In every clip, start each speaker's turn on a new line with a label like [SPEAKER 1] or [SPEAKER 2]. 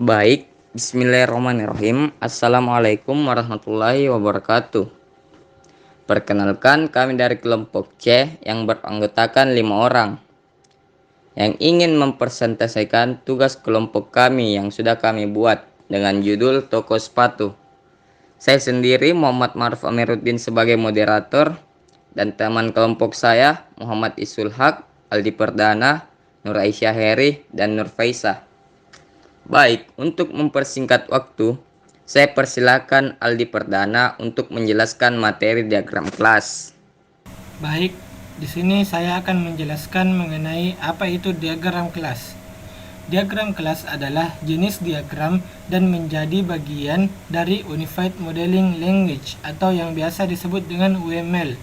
[SPEAKER 1] Baik, bismillahirrahmanirrahim. Assalamualaikum warahmatullahi wabarakatuh. Perkenalkan, kami dari kelompok C yang beranggotakan 5 orang yang ingin mempresentasikan tugas kelompok kami yang sudah kami buat dengan judul Toko Sepatu. Saya sendiri Muhammad Maruf Amiruddin sebagai moderator dan teman kelompok saya Muhammad Isul Haq, Aldi Perdana, Nur Aisyah Heri, dan Nur Faisah. Baik, untuk mempersingkat waktu, saya persilakan Aldi Perdana untuk menjelaskan materi diagram kelas.
[SPEAKER 2] Baik, di sini saya akan menjelaskan mengenai apa itu diagram kelas. Diagram kelas adalah jenis diagram dan menjadi bagian dari Unified Modeling Language atau yang biasa disebut dengan UML.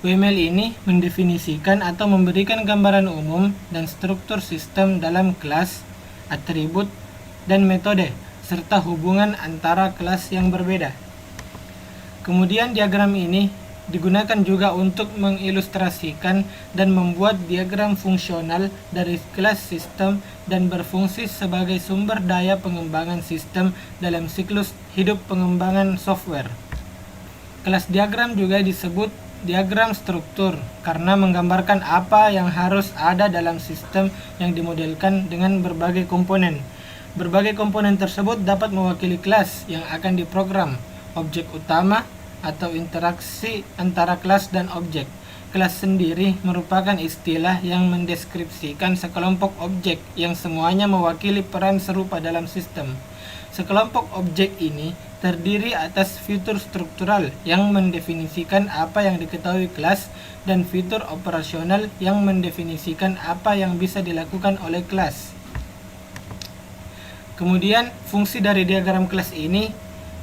[SPEAKER 2] UML ini mendefinisikan atau memberikan gambaran umum dan struktur sistem dalam kelas, atribut, dan metode, serta hubungan antara kelas yang berbeda. Kemudian diagram ini digunakan juga untuk mengilustrasikan dan membuat diagram fungsional dari kelas sistem dan berfungsi sebagai sumber daya pengembangan sistem dalam siklus hidup pengembangan software. Kelas diagram juga disebut diagram struktur karena menggambarkan apa yang harus ada dalam sistem yang dimodelkan dengan berbagai komponen. Berbagai komponen tersebut dapat mewakili kelas yang akan diprogram, objek utama, atau interaksi antara kelas dan objek. Kelas sendiri merupakan istilah yang mendeskripsikan sekelompok objek yang semuanya mewakili peran serupa dalam sistem. Sekelompok objek ini terdiri atas fitur struktural yang mendefinisikan apa yang diketahui kelas dan fitur operasional yang mendefinisikan apa yang bisa dilakukan oleh kelas. Kemudian, fungsi dari diagram kelas ini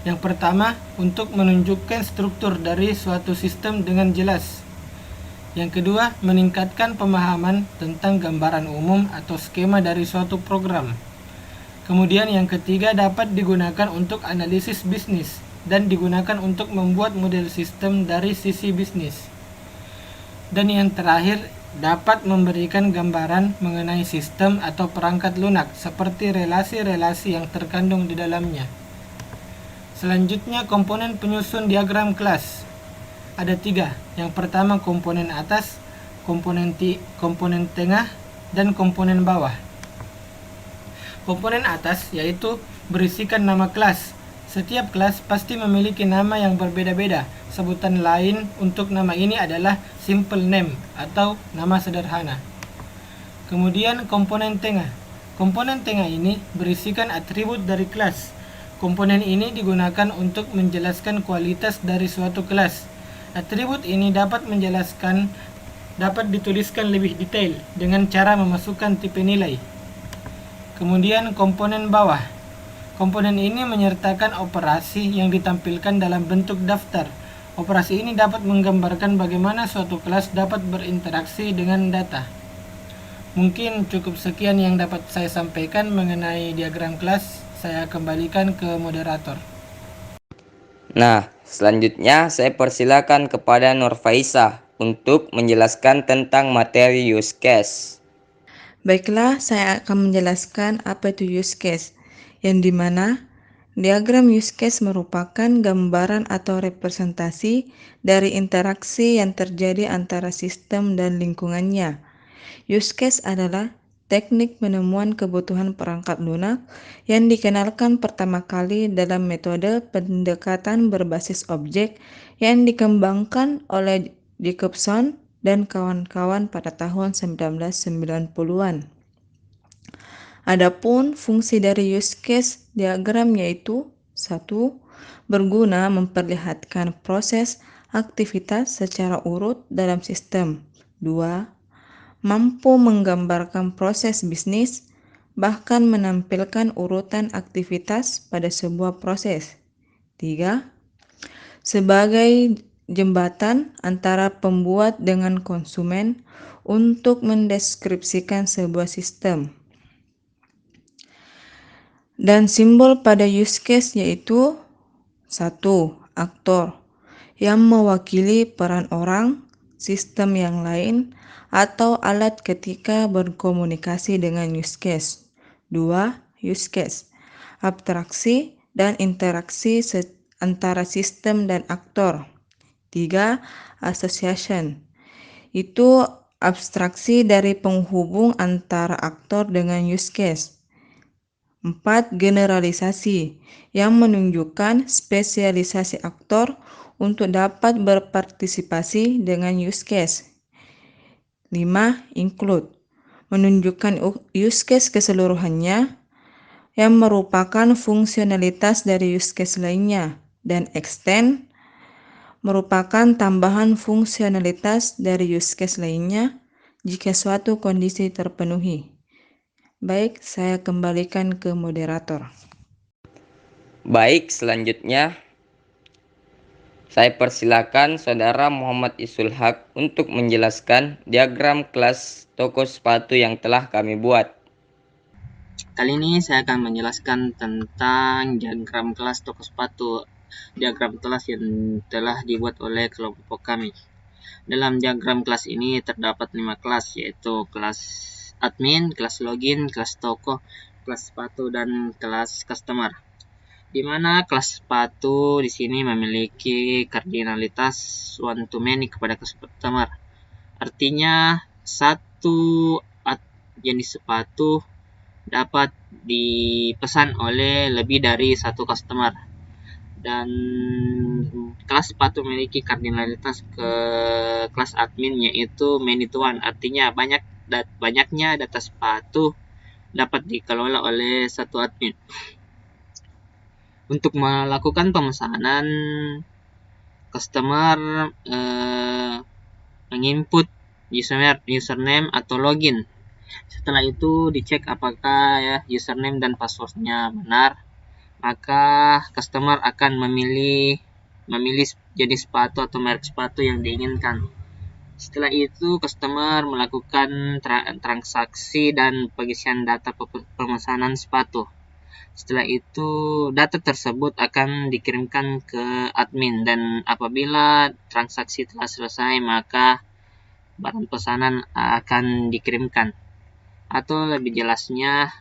[SPEAKER 2] yang pertama, untuk menunjukkan struktur dari suatu sistem dengan jelas. Yang kedua, meningkatkan pemahaman tentang gambaran umum atau skema dari suatu program. Kemudian yang ketiga, dapat digunakan untuk analisis bisnis dan digunakan untuk membuat model sistem dari sisi bisnis. Dan yang terakhir, dapat memberikan gambaran mengenai sistem atau perangkat lunak seperti relasi-relasi yang terkandung di dalamnya. Selanjutnya, komponen penyusun diagram kelas. Ada 3. Yang pertama komponen atas, komponen tengah, dan komponen bawah. Komponen atas yaitu berisikan nama kelas. Setiap kelas pasti memiliki nama yang berbeda-beda. Sebutan lain untuk nama ini adalah simple name atau nama sederhana. Kemudian komponen tengah. Komponen tengah ini berisikan atribut dari kelas. Komponen ini digunakan untuk menjelaskan kualitas dari suatu kelas. Atribut ini dapat dituliskan lebih detail dengan cara memasukkan tipe nilai. Kemudian komponen bawah. Komponen ini menyertakan operasi yang ditampilkan dalam bentuk daftar. Operasi ini dapat menggambarkan bagaimana suatu kelas dapat berinteraksi dengan data. Mungkin cukup sekian yang dapat saya sampaikan mengenai diagram kelas. Saya kembalikan ke moderator.
[SPEAKER 1] Nah, selanjutnya saya persilakan kepada Nur Faisah untuk menjelaskan tentang materi use case.
[SPEAKER 3] Baiklah, saya akan menjelaskan apa itu use case, yang dimana diagram use case merupakan gambaran atau representasi dari interaksi yang terjadi antara sistem dan lingkungannya. Use case adalah teknik penemuan kebutuhan perangkat lunak yang dikenalkan pertama kali dalam metode pendekatan berbasis objek yang dikembangkan oleh Jacobson dan kawan-kawan pada tahun 1990-an. Adapun fungsi dari use case diagram yaitu 1. Berguna memperlihatkan proses aktivitas secara urut dalam sistem. 2. Mampu menggambarkan proses bisnis, bahkan menampilkan urutan aktivitas pada sebuah proses. 3. Sebagai jembatan antara pembuat dengan konsumen untuk mendeskripsikan sebuah sistem. Dan simbol pada use case yaitu 1. Aktor yang mewakili peran orang, sistem yang lain, atau alat ketika berkomunikasi dengan use case. 2. Use case abstraksi, dan interaksi antara sistem dan aktor. 3. Association. Itu abstraksi dari penghubung antara aktor dengan use case. 4. Generalisasi, yang menunjukkan spesialisasi aktor untuk dapat berpartisipasi dengan use case. 5. Include, menunjukkan use case keseluruhannya yang merupakan fungsionalitas dari use case lainnya, dan extend merupakan tambahan fungsionalitas dari use case lainnya jika suatu kondisi terpenuhi. Baik, saya kembalikan ke moderator.
[SPEAKER 1] Baik, selanjutnya saya persilakan Saudara Muhammad Isul Haq untuk menjelaskan diagram kelas toko sepatu yang telah kami buat.
[SPEAKER 4] Kali ini saya akan menjelaskan tentang diagram kelas toko sepatu, diagram kelas yang telah dibuat oleh kelompok kami. Dalam diagram kelas ini terdapat 5 kelas, yaitu kelas admin, kelas login, kelas toko, kelas sepatu, dan kelas customer. Di mana kelas sepatu di sini memiliki kardinalitas one to many kepada customer. Artinya satu jenis sepatu dapat dipesan oleh lebih dari satu customer, dan kelas sepatu memiliki kardinalitas ke kelas admin, yaitu many to one, artinya banyaknya data sepatu dapat dikelola oleh satu admin. Untuk melakukan pemesanan, customer menginput username atau login. Setelah itu dicek apakah username dan passwordnya benar, maka customer akan memilih jenis sepatu atau merek sepatu yang diinginkan. Setelah itu customer melakukan transaksi dan pengisian data pemesanan sepatu. Setelah itu data tersebut akan dikirimkan ke admin, dan apabila transaksi telah selesai maka barang pesanan akan dikirimkan. Atau lebih jelasnya,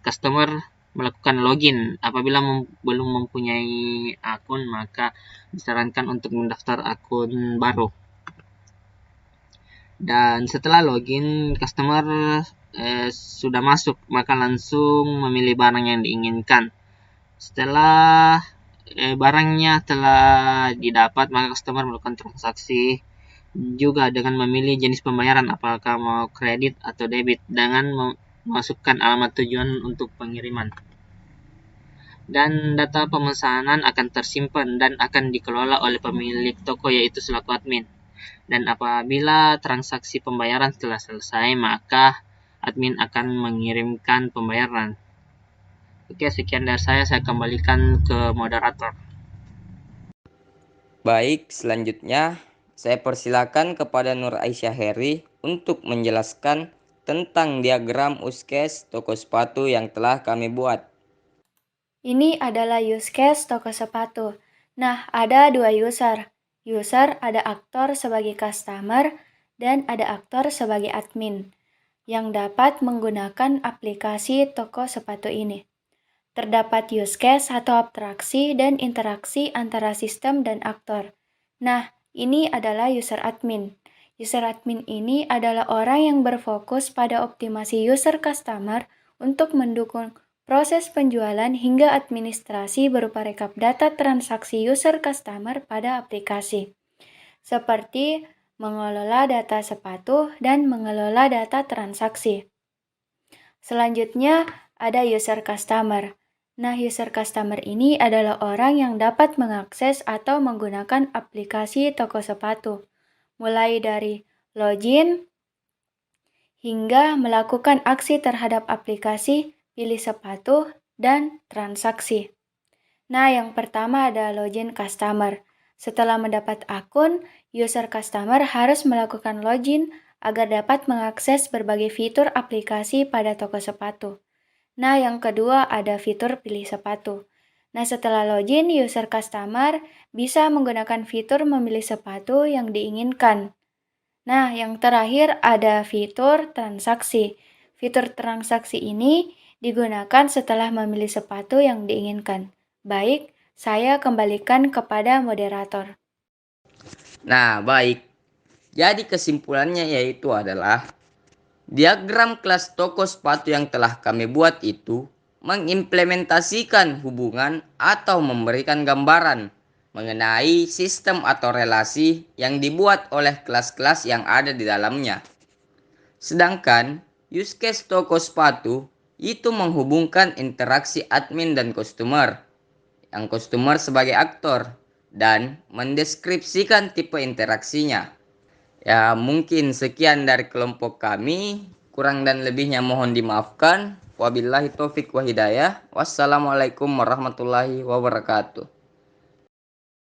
[SPEAKER 4] customer melakukan login. Apabila belum mempunyai akun, maka disarankan untuk mendaftar akun baru. Dan setelah login, customer sudah masuk, maka langsung memilih barang yang diinginkan. Setelah barangnya telah didapat, maka customer melakukan transaksi juga dengan memilih jenis pembayaran, apakah mau kredit atau debit, dengan memasukkan alamat tujuan untuk pengiriman. Dan data pemesanan akan tersimpan dan akan dikelola oleh pemilik toko, yaitu selaku admin. Dan apabila transaksi pembayaran telah selesai, maka admin akan mengirimkan pembayaran. Oke, sekian dari saya kembalikan ke moderator.
[SPEAKER 1] Baik, selanjutnya saya persilakan kepada Nur Aisyah Heri untuk menjelaskan tentang diagram use case toko sepatu yang telah kami buat.
[SPEAKER 5] Ini adalah use case toko sepatu. Nah, ada dua user. User ada aktor sebagai customer dan ada aktor sebagai admin yang dapat menggunakan aplikasi toko sepatu ini. Terdapat use case atau abstraksi dan interaksi antara sistem dan aktor. Nah, ini adalah user admin. User admin ini adalah orang yang berfokus pada optimasi user customer untuk mendukung proses penjualan hingga administrasi berupa rekap data transaksi user customer pada aplikasi, seperti mengelola data sepatu dan mengelola data transaksi. Selanjutnya, ada user customer. Nah, user customer ini adalah orang yang dapat mengakses atau menggunakan aplikasi toko sepatu, mulai dari login hingga melakukan aksi terhadap aplikasi, pilih sepatu, dan transaksi. Nah, yang pertama ada login customer. Setelah mendapat akun, user customer harus melakukan login agar dapat mengakses berbagai fitur aplikasi pada toko sepatu. Nah, yang kedua ada fitur pilih sepatu. Nah, setelah login, user customer bisa menggunakan fitur memilih sepatu yang diinginkan. Nah, yang terakhir ada fitur transaksi. Fitur transaksi ini digunakan setelah memilih sepatu yang diinginkan. Baik, saya kembalikan kepada moderator.
[SPEAKER 1] Nah, baik. Jadi kesimpulannya yaitu adalah diagram kelas toko sepatu yang telah kami buat itu mengimplementasikan hubungan atau memberikan gambaran mengenai sistem atau relasi yang dibuat oleh kelas-kelas yang ada di dalamnya. Sedangkan use case toko sepatu itu menghubungkan interaksi admin dan customer, yang customer sebagai aktor, dan mendeskripsikan tipe interaksinya. Ya, mungkin sekian dari kelompok kami. Kurang dan lebihnya mohon dimaafkan. Wabillahi taufik wa hidayah. Wassalamualaikum warahmatullahi wabarakatuh.